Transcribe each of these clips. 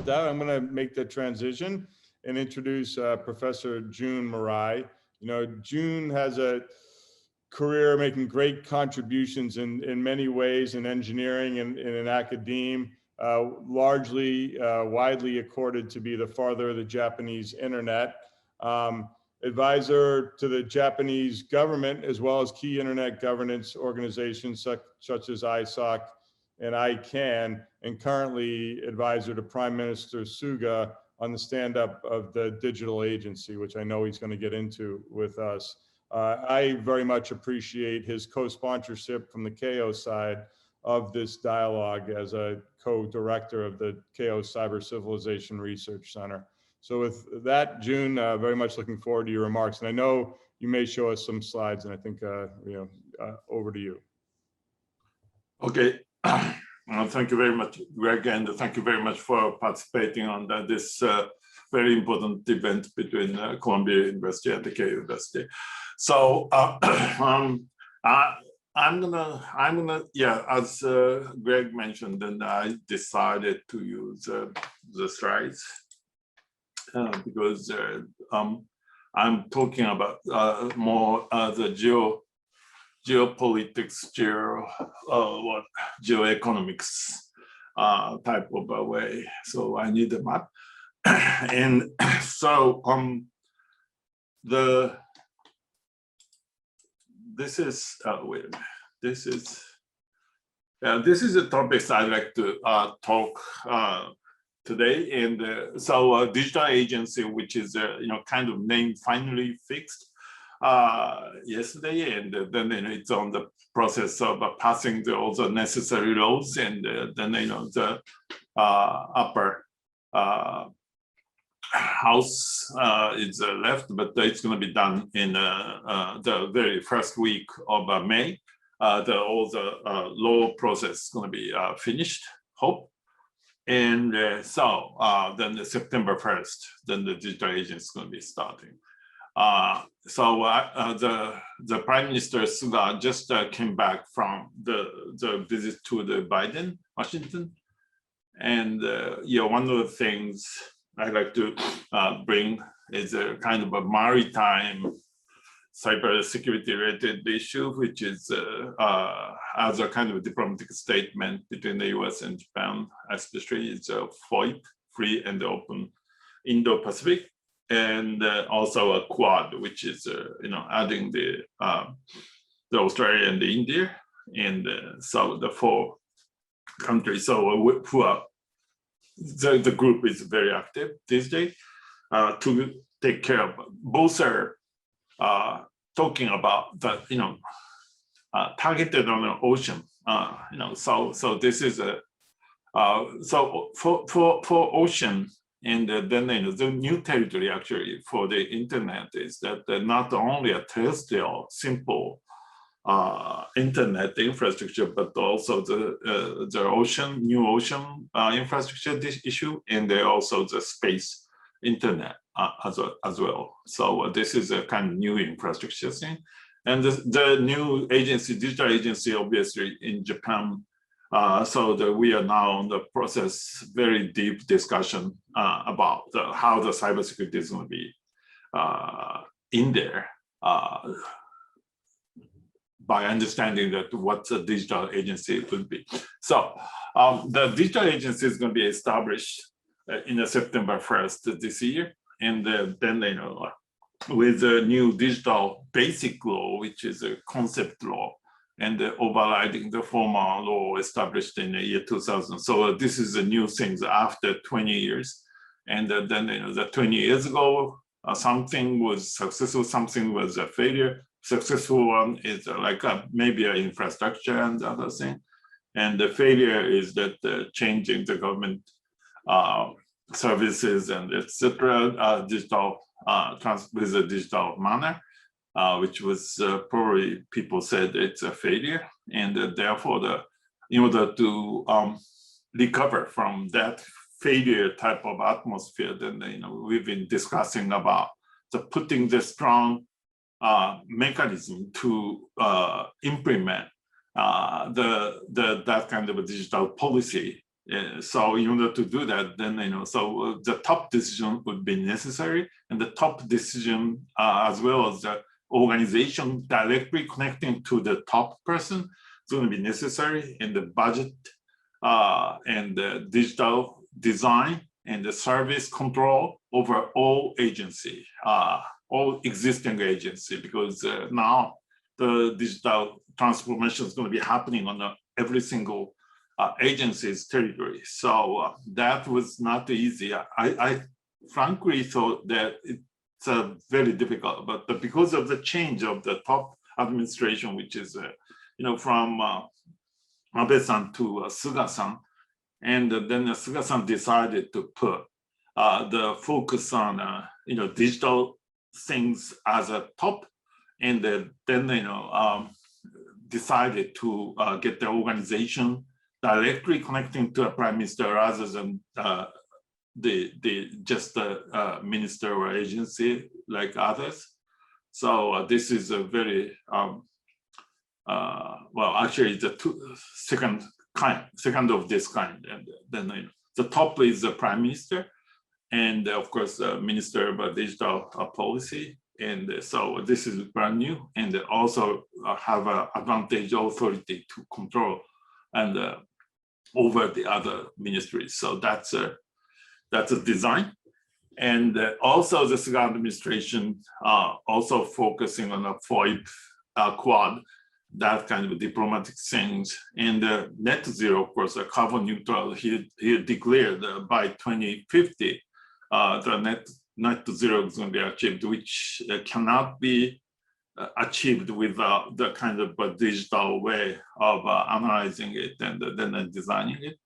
with that, I'm going to make the transition and introduce Professor Jun Murai. You know, Jun has a career making great contributions in many ways in engineering and in academia, largely widely accorded to be the father of the Japanese internet. Advisor to the Japanese government, as well as key internet governance organizations such as ISOC and ICANN, and currently advisor to Prime Minister Suga on the stand-up of the digital agency, which I know he's going to get into with us. I very much appreciate his co-sponsorship from the Keio side of this dialogue as a co-director of the Keio Cyber Civilization Research Center. So with that, Jun, very much looking forward to your remarks. And I know you may show us some slides, and I think, over to you. Okay. Thank you very much, Greg, and thank you very much for participating on this very important event between Columbia University and the Keio University. So I'm gonna, yeah, as Greg mentioned, and I decided to use the slides because I'm talking about more the geopolitics, geoeconomics type of a way. So I need a map. And so this is wait a minute. This is a topic I'd like to talk today. And so digital agency, which is kind of name finally fixed yesterday, and then it's on the process of passing all the necessary laws, and then the upper house is left, but it's going to be done in the very first week of May. All the law process is going to be finished, hope. And so then September 1st, then the digital agency is going to be starting. So the Prime Minister Suga just came back from the visit to the Biden, Washington. And one of the things I like to bring is a kind of a maritime cybersecurity related issue, which is as a kind of a diplomatic statement between the US and Japan, especially it's a FOIP, free and open Indo-Pacific, and also a Quad, which is adding the Australia and the India, and so the 4 countries. So who are the group is very active these days to take care of. Both are talking about the targeted on the ocean. So this is a so for ocean. And then the new territory actually for the internet is that not only a terrestrial simple internet infrastructure, but also the ocean, new ocean infrastructure issue, and also the space internet as well. So this is a kind of new infrastructure thing. And the new agency, digital agency, obviously in Japan. So we are now on the process, very deep discussion about how the cybersecurity is going to be in there by understanding that what the digital agency would be. So the digital agency is going to be established in September 1st this year, and then with the new digital basic law, which is a concept law, and overriding the former law established in the year 2000. So this is a new thing after 20 years. And then the 20 years ago, something was successful, something was a failure. Successful one is like maybe an infrastructure and the other thing. And the failure is that changing the government services and etc. Digital with a digital manner. Which was probably people said it's a failure, and therefore in order to recover from that failure type of atmosphere, then we've been discussing about putting the strong mechanism to implement that kind of a digital policy So in order to do that, then so the top decision would be necessary, and the top decision as well as the organization directly connecting to the top person is going to be necessary, and the budget and the digital design and the service control over all agency, all existing agency, because now the digital transformation is going to be happening on every single agency's territory. So that was not easy. I frankly thought that it's very difficult, but because of the change of the top administration, which is from Abe-san to Suga-san, and then Suga-san decided to put the focus on digital things as a top, and then decided to get the organization directly connecting to a prime minister rather than just the minister or agency like others. So this is a very well, actually the second of this kind, and then the top is the prime minister, and of course the minister of digital policy, and so this is brand new, and also have an advantage authority to control and over the other ministries. So that's a design, and also the Suga administration also focusing on a FOIP quad, that kind of diplomatic things, and net zero, of course, carbon neutral. He declared by 2050 the net zero is going to be achieved, which cannot be achieved without the kind of a digital way of analyzing it and then designing it.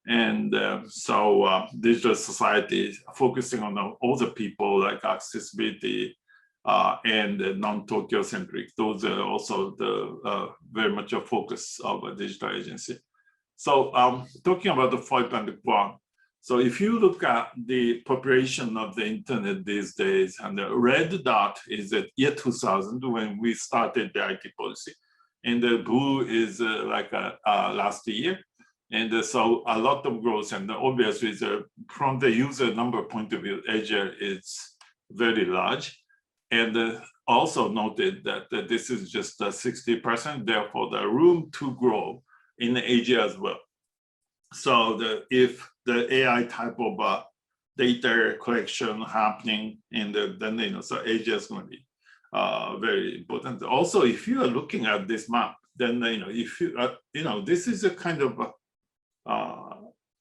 And so digital society focusing on all the people, like accessibility and non-Tokyo centric. Those are also the very much a focus of a digital agency. So talking about the FOIP and the QUAD, so if you look at the population of the internet these days, and the red dot is at year 2000 when we started the IT policy, and the blue is like last year. And so a lot of growth, and obviously from the user number point of view, Asia is very large. And also noted that this is just 60%, therefore the room to grow in Asia as well. So if the AI type of data collection happening in then so Asia is going to be very important. Also, if you are looking at this map, then if you this is a kind of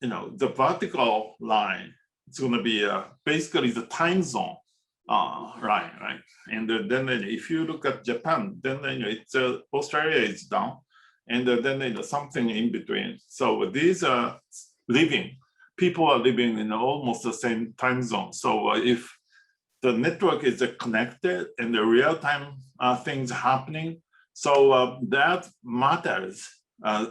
the vertical line. It's going to be basically the time zone line, right? And then if you look at Japan, then it's Australia is down, and then something in between. So these are people are living in almost the same time zone. So if the network is connected and the real-time things happening, so that matters.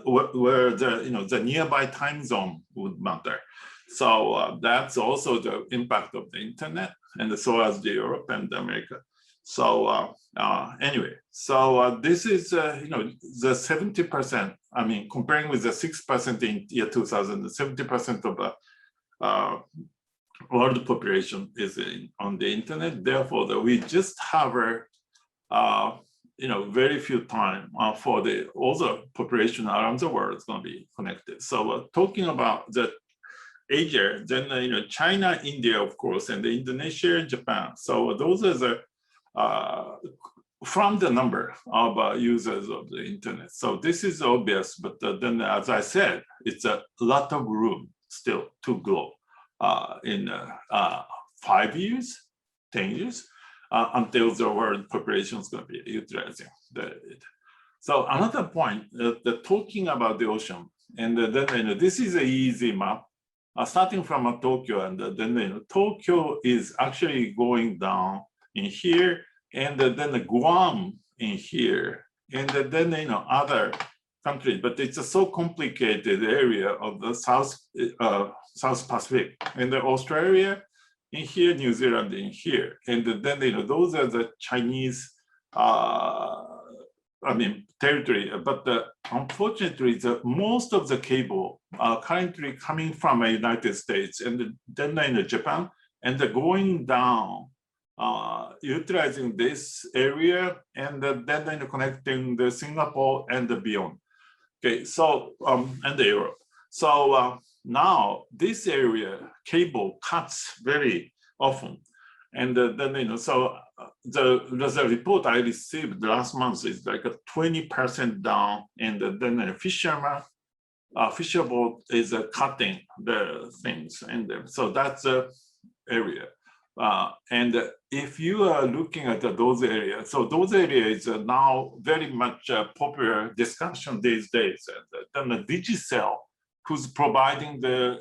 Where the nearby time zone would matter. So that's also the impact of the internet, and so as the Europe and America. So anyway, so this is the 70%. I mean, comparing with the 6% in year 2000, the 70% of the world population is on the internet. Therefore, we just have very few time for the other population around the world is going to be connected. So talking about the Asia, then China, India, of course, and Indonesia and Japan. So those are the from the number of users of the internet. So this is obvious, but then as I said, it's a lot of room still to grow in 5 years, 10 years. Until the world population is going to be utilizing it. So another point, talking about the ocean, and then this is an easy map, starting from Tokyo, and then Tokyo is actually going down in here, and then Guam in here, and then other countries. But it's a so complicated area of the South Pacific, and Australia in here, New Zealand in here, and then those are the Chinese territory, but unfortunately, most of the cable are currently coming from the United States and then in Japan, and they're going down, utilizing this area, and then connecting the Singapore and beyond. Okay, so and Europe. So now this area cable cuts very often, and then so the report I received last month is like a 20% down, and then a fisher boat is cutting the things, and so that's the area. And if you are looking at those areas, so those areas are now very much popular discussion these days. And then the Digicel, who's providing the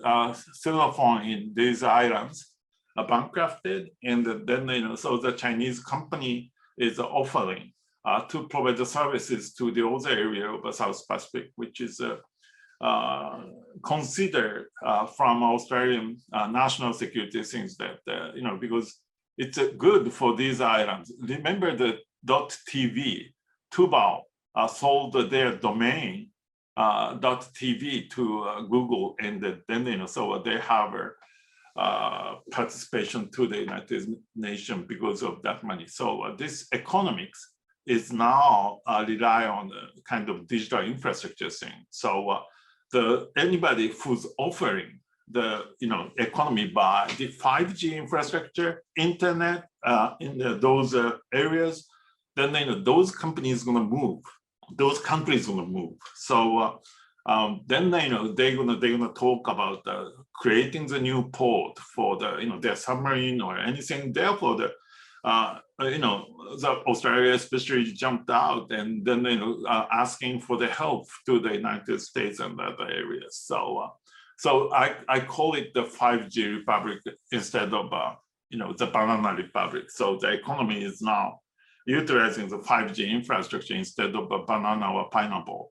cellular phone in these islands, are bankrupted, and then so the Chinese company is offering to provide the services to the other area of the South Pacific, which is considered from Australian national security things that because it's good for these islands. Remember the .tv, Tubal sold their domain .tv to Google, and then so they have participation to the United Nations because of that money. So this economics is now rely on a kind of digital infrastructure thing. So anybody who's offering the economy by the 5G infrastructure, internet in those areas, then those companies gonna move, those countries gonna move. So then they're gonna talk about creating the new port for the their submarine or anything. Therefore, the Australia especially jumped out, and then asking for the help to the United States and other areas. So I call it the 5G republic instead of the banana republic. So the economy is now utilizing the 5G infrastructure instead of a banana or pineapple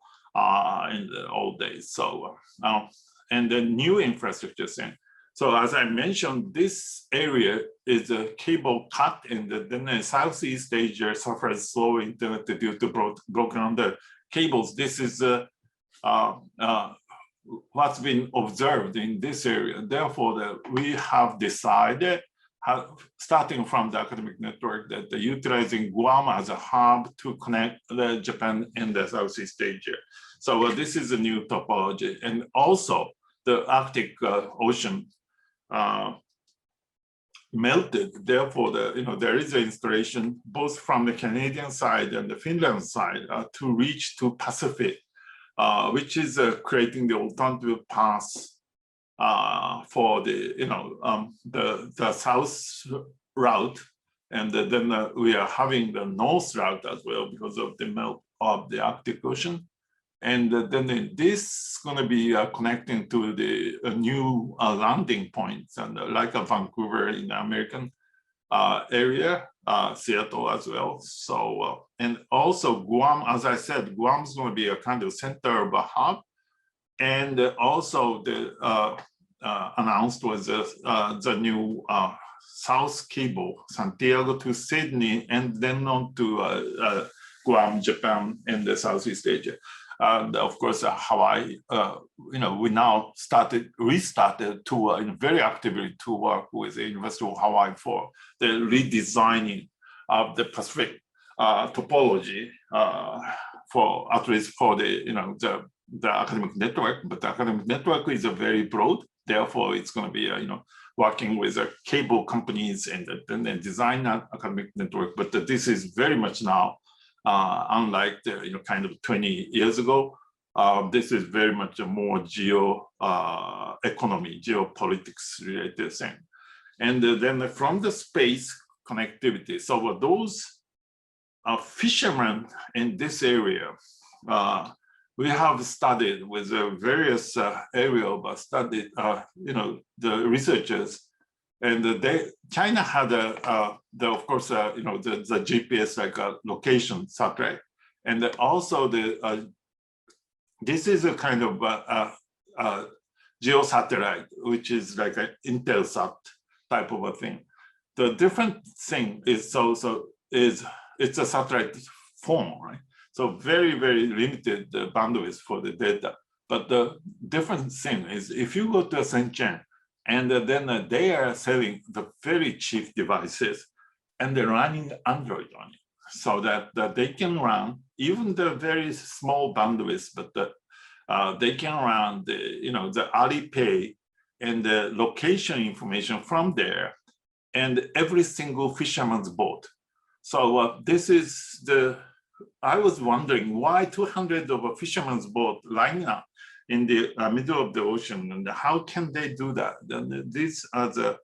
in the old days. So and the new infrastructure thing. So as I mentioned, this area is a cable cut, and then Southeast Asia suffers slow internet due to broken under cables. This is what's been observed in this area. Therefore, we have decided, starting from the academic network, that utilizing Guam as a hub to connect Japan and the Southeast Asia. So this is a new topology, and also the Arctic Ocean melted. Therefore, there is an installation both from the Canadian side and the Finland side to reach to Pacific, which is creating the alternative paths for the south route, and then we are having the north route as well because of the melt of the Arctic Ocean. And then this is going to be connecting to the new landing points, and like Vancouver in the American area, Seattle as well. So, and also Guam, as I said, Guam is going to be a kind of center of a hub. And also the announced was the new South Cable, Santiago to Sydney, and then on to Guam, Japan, and the Southeast Asia. And of course, Hawaii, we now restarted to very actively to work with the University of Hawaii for the redesigning of the Pacific topology for at least for the academic network. But the academic network is a very broad. Therefore, it's going to be working with cable companies and then design an academic network. But this is very much now. Unlike the kind of 20 years ago, this is very much a more economy, geopolitics related thing. And then from the space connectivity, so those fishermen in this area, we have studied with various area of study, the researchers. And China had of course, the GPS like a location satellite, and also this is a kind of geosatellite, which is like an Intelsat type of a thing. The different thing is it's a satellite form, right? So very, very limited bandwidth for the data. But the different thing is if you go to Shenzhen and then they are selling the very cheap devices and they're running Android on it so that they can run even the very small bandwidth, but they can run the Alipay and the location information from there and every single fisherman's boat. So this is I was wondering why 200 of a fisherman's boat lining up in the middle of the ocean, and how can they do that? And these are the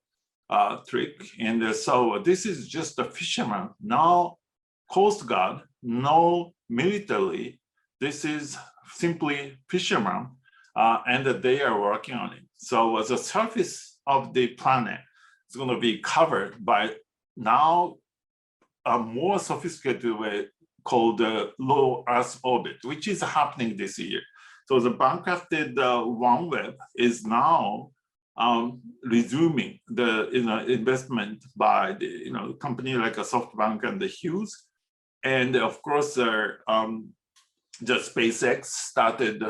trick. And so this is just a fisherman, no Coast Guard, no military. This is simply fisherman, and they are working on it. So the surface of the planet is going to be covered by now a more sophisticated way called low Earth orbit, which is happening this year. So the bankrupted OneWeb is now resuming the investment by the company like a SoftBank and the Hughes, and of course the SpaceX started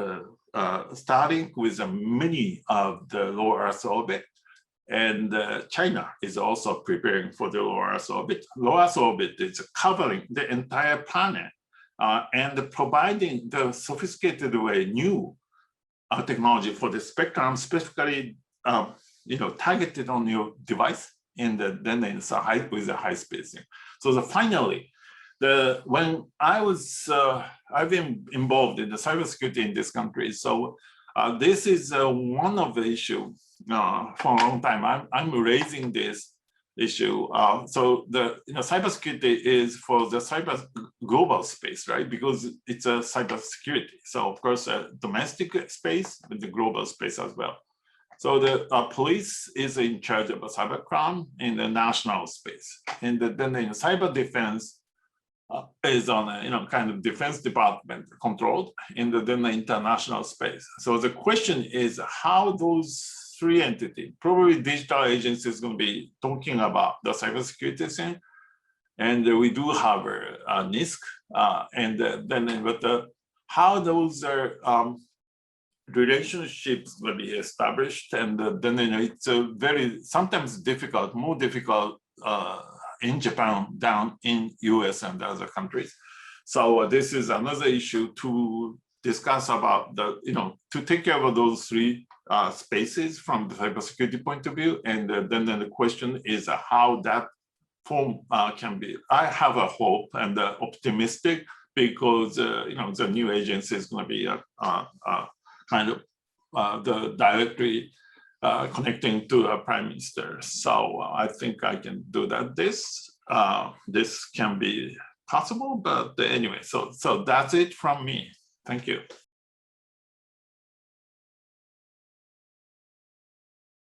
starting with many of the low Earth orbit. And China is also preparing for the low Earth orbit. Low Earth orbit is covering the entire planet and providing the sophisticated way new technology for the spectrum, specifically targeted on your device, and then it's with a high spacing. So finally, when I've been involved in the cybersecurity in this country, so this is one of the issues for a long time. I'm raising this issue. So the cybersecurity is for the cyber global space, right? Because it's a cybersecurity. So of course, domestic space, but the global space as well. So the police is in charge of a cybercrime in the national space, and then the cyber defense is on a kind of defense department controlled in then the international space. So the question is how those three entities, probably digital agency is going to be talking about the cybersecurity thing, and we do have a NISC, but how those are relationships will be established, and then it's a very sometimes difficult, more difficult in Japan down in US and other countries. So this is another issue to discuss about to take care of those three spaces from the cybersecurity point of view. And then the question is how that form can be. I have a hope and optimistic because the new agency is going to be kind of the directory connecting to a prime minister. So I think I can do that. This can be possible, but anyway, so that's it from me. Thank you.